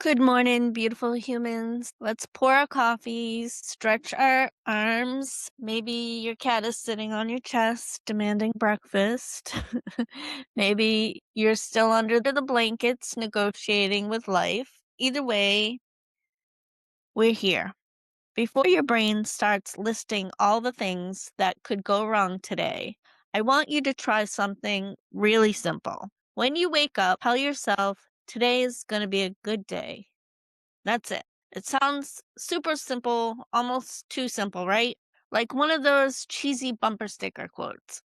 Good morning, beautiful humans. Let's pour our coffees, stretch our arms. Maybe your cat is sitting on your chest demanding breakfast. Maybe you're still under the blankets negotiating with life. Either way, we're here. Before your brain starts listing all the things that could go wrong today, I want you to try something really simple. When you wake up, tell yourself, today is going to be a good day. That's it. It sounds super simple, almost too simple, right? Like one of those cheesy bumper sticker quotes.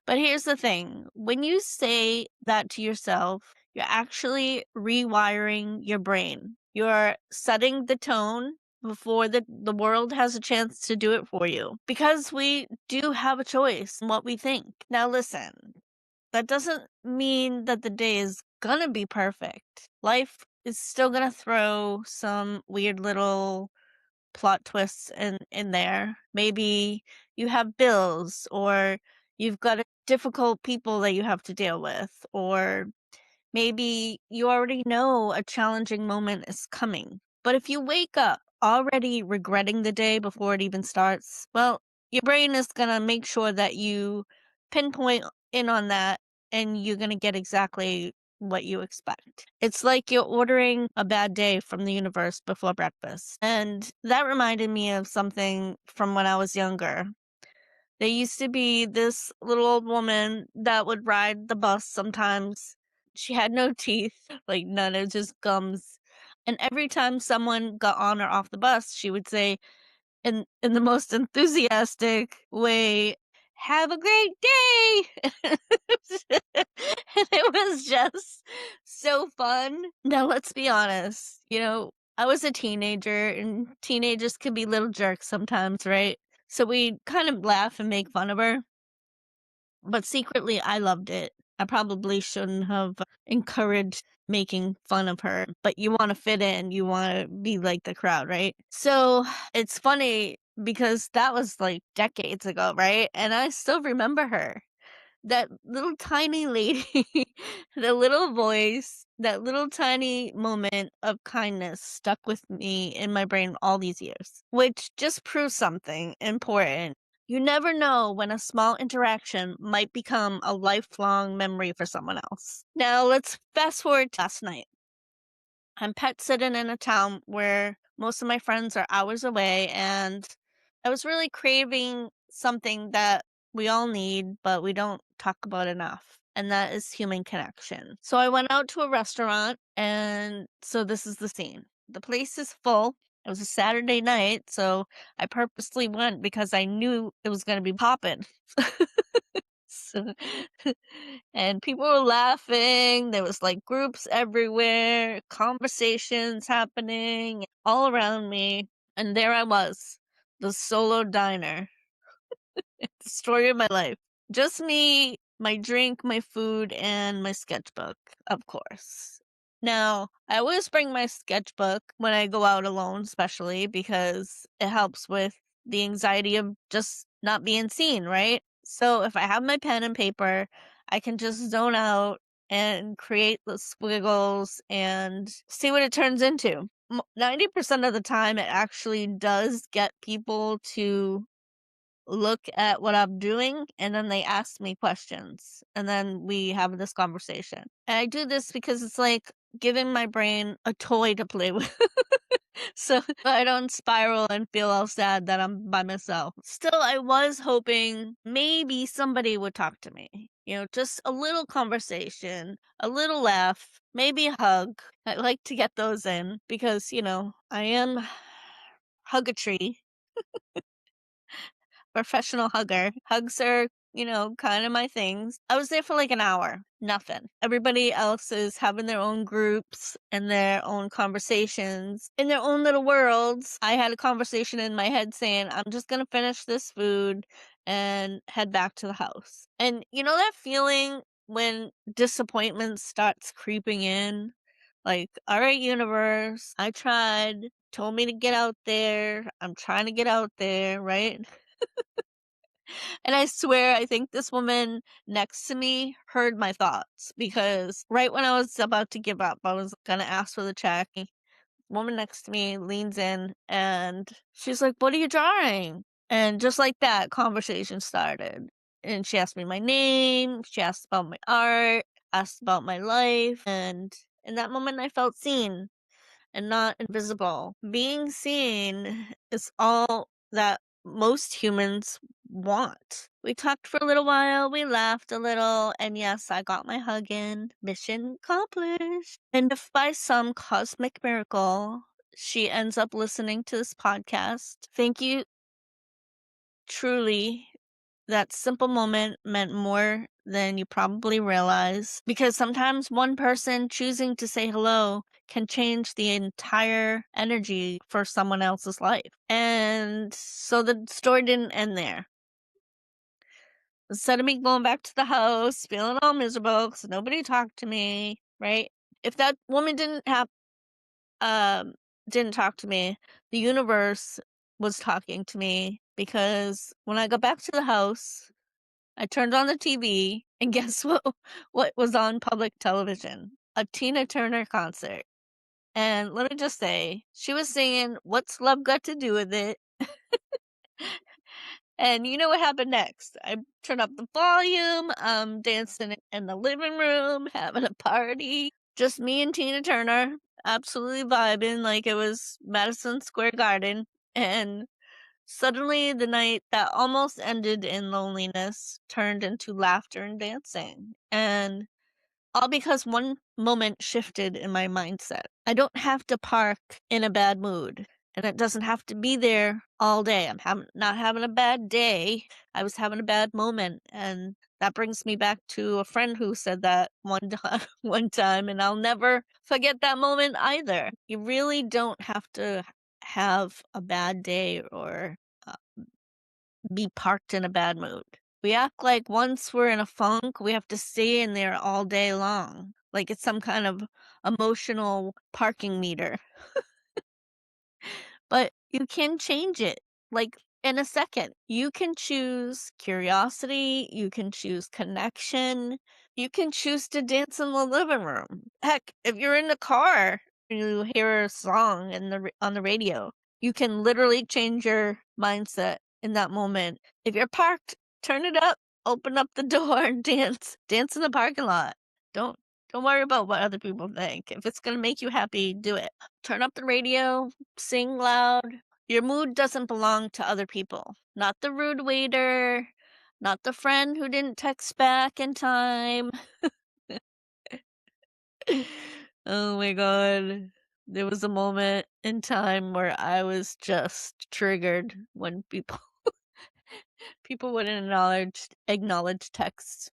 But here's the thing, when you say that to yourself, you're actually rewiring your brain. You're setting the tone before the world has a chance to do it for you. Because we do have a choice in what we think. Now, listen, that doesn't mean that the day is gonna be perfect. Life is still gonna throw some weird little plot twists in there. Maybe you have bills, or you've got difficult people that you have to deal with, or maybe you already know a challenging moment is coming. But if you wake up already regretting the day before it even starts, well, your brain is going to make sure that you pinpoint in on that, and you're going to get exactly what you expect. It's like you're ordering a bad day from the universe before breakfast. And that reminded me of something from when I was younger. There used to be this little old woman that would ride the bus sometimes. She had no teeth, like none, of just gums. And every time someone got on or off the bus, she would say, in the most enthusiastic way, "Have a great day!" And it was just so fun. Now, let's be honest, I was a teenager, and teenagers can be little jerks sometimes, right? So we kind of laugh and make fun of her, but secretly I loved it. I probably shouldn't have encouraged making fun of her, but you want to fit in, you want to be like the crowd, right? So it's funny because that was like decades ago, right? And I still remember her. That little tiny lady, the little voice, that little tiny moment of kindness stuck with me in my brain all these years, which just proves something important. You never know when a small interaction might become a lifelong memory for someone else. Now, let's fast forward to last night. I'm pet sitting in a town where most of my friends are hours away, and I was really craving something that we all need, but we don't talk about enough, and that is human connection. So I went out to a restaurant, and so this is the scene. The place is full. It was a Saturday night, so I purposely went because I knew it was going to be popping. So, and people were laughing. There was like groups everywhere, conversations happening all around me. And there I was, the solo diner, the story of my life. Just me, my drink, my food, and my sketchbook, of course. Now, I always bring my sketchbook when I go out alone, especially because it helps with the anxiety of just not being seen, right? So if I have my pen and paper, I can just zone out and create the squiggles and see what it turns into. 90% of the time, it actually does get people to look at what I'm doing, and then they ask me questions, and then we have this conversation. And I do this because it's like giving my brain a toy to play with. So I don't spiral and feel all sad that I'm by myself. Still, I was hoping maybe somebody would talk to me. Just a little conversation, a little laugh, maybe a hug. I like to get those in because, I am hug a tree. Professional hugger. Hugs are, kind of my things. I was there for like an hour. Nothing. Everybody else is having their own groups and their own conversations in their own little worlds. I had a conversation in my head saying, I'm just going to finish this food and head back to the house. And you know that feeling when disappointment starts creeping in? Like, all right, universe, I tried, told me to get out there. I'm trying to get out there, right? And I swear, I think this woman next to me heard my thoughts because right when I was about to give up, I was gonna ask for the check. Woman next to me leans in and she's like, "What are you drawing?" And just like that, conversation started. And she asked me my name, she asked about my art, asked about my life, and in that moment I felt seen and not invisible. Being seen is all that most humans want. We talked for a little while, we laughed a little, and yes, I got my hug in. Mission accomplished. And if by some cosmic miracle she ends up listening to this podcast, thank you truly. That simple moment meant more than you probably realize because sometimes one person choosing to say hello can change the entire energy for someone else's life. And so the story didn't end there. Instead of me going back to the house feeling all miserable because nobody talked to me, right? If that woman um didn't talk to me, the universe was talking to me because when I got back to the house, I turned on the TV, and guess what was on public television? A Tina Turner concert. And let me just say, she was singing "What's Love Got to Do with It?" And you know what happened next? I turned up the volume, dancing in the living room, having a party. Just me and Tina Turner, absolutely vibing like it was Madison Square Garden. And suddenly, the night that almost ended in loneliness turned into laughter and dancing. And all because one moment shifted in my mindset. I don't have to park in a bad mood, and it doesn't have to be there all day. Not having a bad day. I was having a bad moment, and that brings me back to a friend who said that one time, and I'll never forget that moment either. You really don't have to have a bad day or uh, be parked in a bad mood. We act like once we're in a funk, we have to stay in there all day long, like it's some kind of emotional parking meter. But you can change it, like, in a second. You can choose curiosity, you can choose connection, you can choose to dance in the living room. Heck, if you're in the car and you hear a song on the radio, you can literally change your mindset in that moment. If you're parked, turn it up, open up the door and dance. Dance in the parking lot. Don't don't worry about what other people think. If it's gonna make you happy, do it. Turn up the radio, sing loud. Your mood doesn't belong to other people. Not the rude waiter, not the friend who didn't text back in time. Oh my god. There was a moment in time where I was just triggered when people wouldn't acknowledge texts.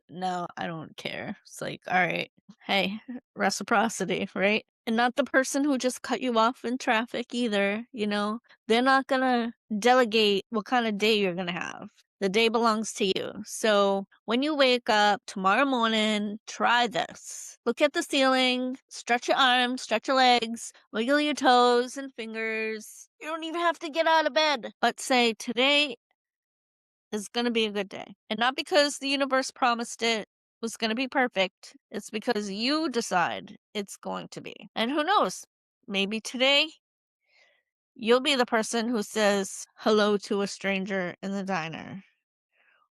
No, I don't care. It's like, all right, hey, reciprocity, right? And not the person who just cut you off in traffic either, you know? They're not gonna delegate what kind of day you're gonna have. The day belongs to you. So when you wake up tomorrow morning, try this. Look at the ceiling, stretch your arms, stretch your legs, wiggle your toes and fingers. You don't even have to get out of bed, but say, today is going to be a good day. And not because the universe promised it was going to be perfect. It's because you decide it's going to be. And who knows? Maybe today you'll be the person who says hello to a stranger in the diner.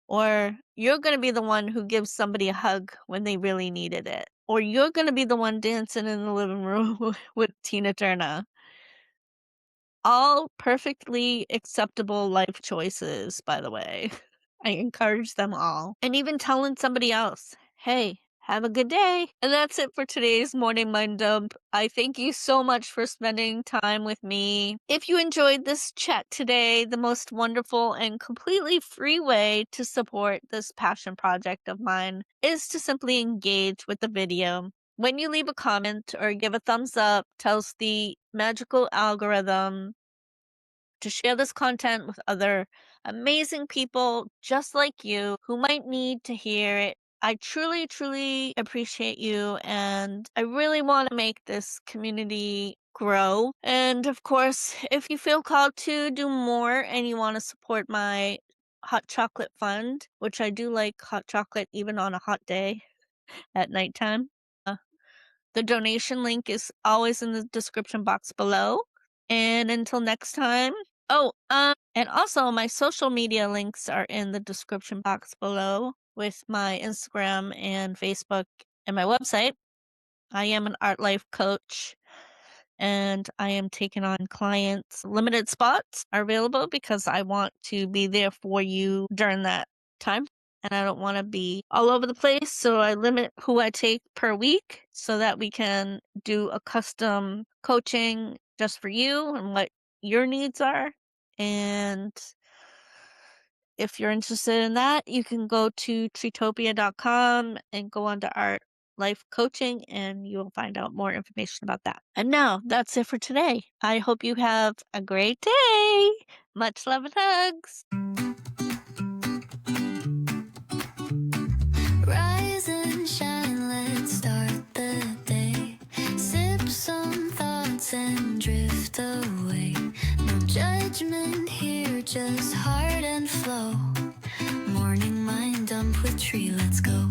Or you're going to be the one who gives somebody a hug when they really needed it. Or you're going to be the one dancing in the living room with Tina Turner. All perfectly acceptable life choices, by the way. I encourage them all. And even telling somebody else, hey, have a good day. And that's it for today's morning mind dump. I thank you so much for spending time with me. If you enjoyed this chat today, the most wonderful and completely free way to support this passion project of mine is to simply engage with the video. When you leave a comment or give a thumbs up, tells the magical algorithm to share this content with other amazing people just like you who might need to hear it. I truly, truly appreciate you, and I really want to make this community grow. And of course, if you feel called to do more and you want to support my hot chocolate fund, which I do like hot chocolate even on a hot day at nighttime. The donation link is always in the description box below. And until next time. And also my social media links are in the description box below with my Instagram and Facebook and my website. I am an art life coach and I am taking on clients. Limited spots are available because I want to be there for you during that time. And I don't want to be all over the place. So I limit who I take per week so that we can do a custom coaching just for you and what your needs are. And if you're interested in that, you can go to treetopia.com and go on to Art Life Coaching and you will find out more information about that. And now that's it for today. I hope you have a great day. Much love and hugs. Rise and shine, let's start the day. Sip some thoughts and drift away. No judgment here, just heart and flow. Morning mind dump with Trie, let's go.